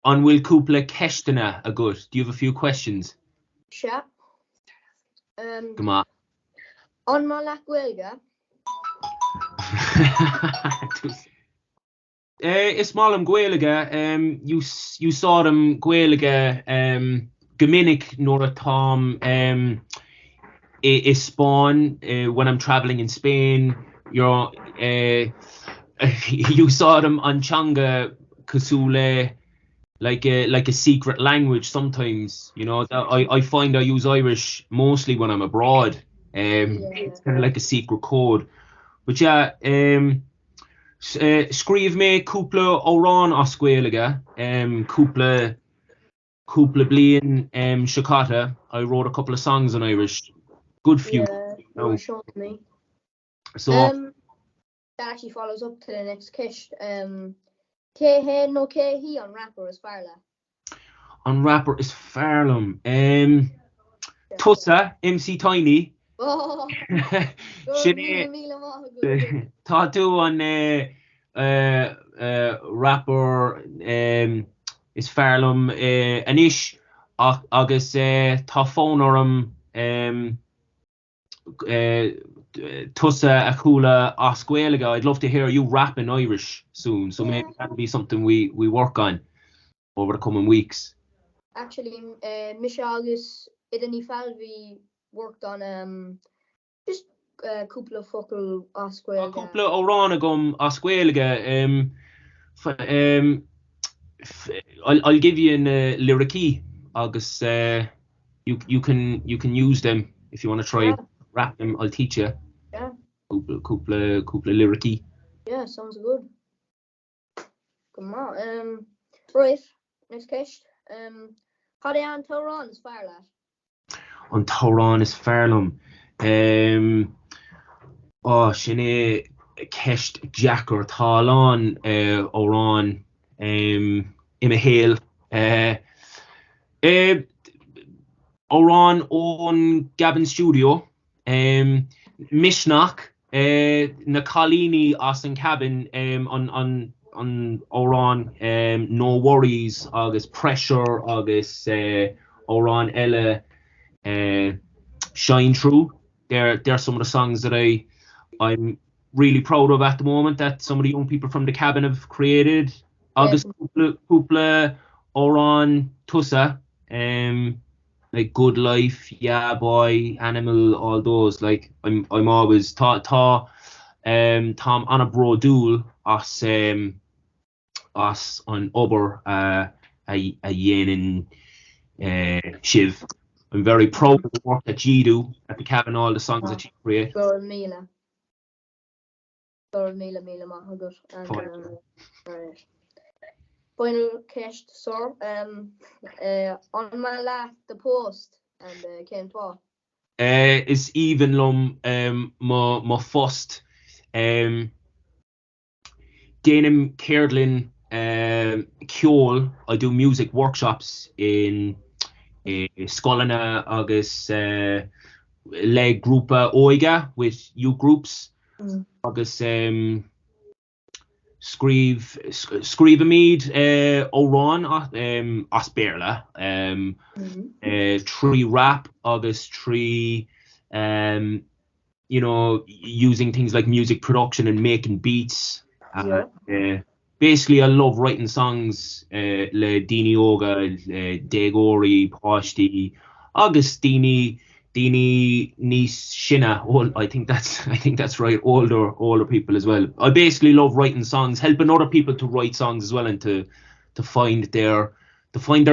An bhfuil cúpla ceistena a good. Do you have a few questions? Sure. Come on. On my lach Gaeilge. Is málam Gaeilge. You saw them Gaeilge Gomininic nor a Tom is Spawn when I'm traveling in Spain. You saw them on Changa Kasule like a secret language sometimes. You know, I find I use Irish mostly when I'm abroad. It's kind of like a secret code. But yeah, scríomh mé cúpla órán as Gaeilge, cúpla bliain Shakata. I wrote a couple of songs in Irish. Good few. Yeah, you were showing me. So that actually follows up to the next kist. Cé no cé hí on rapper is Farla. On rapper is Farlam. Tusa, MC Tiny. Oh, Tá tú an rapper is Farlam anish agus tá phone orm Tusa a chula as Gaeilge. I'd love to hear you rap in Irish soon, so maybe that'll be something we work on over the coming weeks. Actually, Misha agus Idani Falvi worked on just a couple of focal as Gaeilge. A couple of órán agam as Gaeilge. I'll give you an lyricí agus you can use them if you want to try rap them. I'll teach you. Yeah. Couple lyricí. Yeah, sounds good. Come on. Right, next kist. How they on Tauron is Farla? On Tauron is Farlam. Sinné kist Jacker Talon órán Imma Hale. Órán on Gavin Studio. McDonagh na Colini as an cabin on órán No Worries agus Pressure agus órán Ella Shine Through. They're some of the songs that I'm really proud of at the moment that some of the young people from the cabin have created. Agus cúpla órán Tusa like Good Life, Yeah Boy, Animal, all those. Like I'm always Tom Anna Brodul as on Ober a Yenin Shiv. I'm very proud of the work that you do at the cabin, all the songs that you create. Mila Mahagut. Right. Final kist, sir. On my left, the post and came to. Is even lum my first Danim Cairdlin Kjol. I do music workshops in Scoilina agus leg grúpa Oiga with youth groups. Agus scríomh mead órán as Béarla. Trí rap agus trí using things like music production and making beats. Basically I love writing songs le Dini Oga, Dagori, Pashti, agus Dini Nis Shina. I think that's right. Older people as well. I basically love writing songs, helping other people to write songs as well, and to find their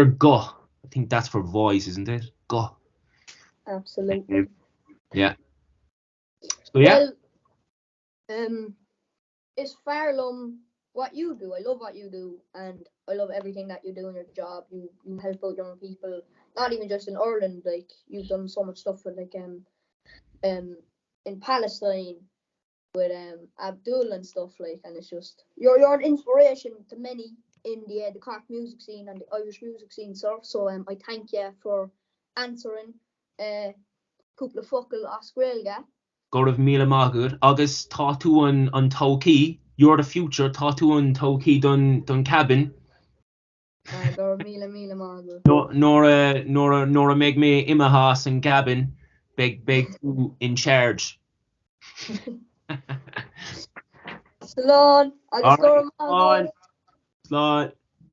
go. I think that's for voice, isn't it? Go. Absolutely. Yeah. So yeah. Well, it's Farlam what you do. I love what you do, and I love everything that you do in your job. You help out young people, not even just in Ireland. Like you've done so much stuff with in Palestine with Abdul and stuff like, and it's just you're an inspiration to many in the Cork music scene and the Irish music scene, sir. So I thank you for answering couple of focal as Gaeilge. Gorv Mila Magud, agus tá tú an Tauki. You're the future. Tá tú an Tauki done cabin. Gur míle mágad. Nor a meg me imahas and Gavin beg tú in charge. Slán agus All right, gur mágad. Slán.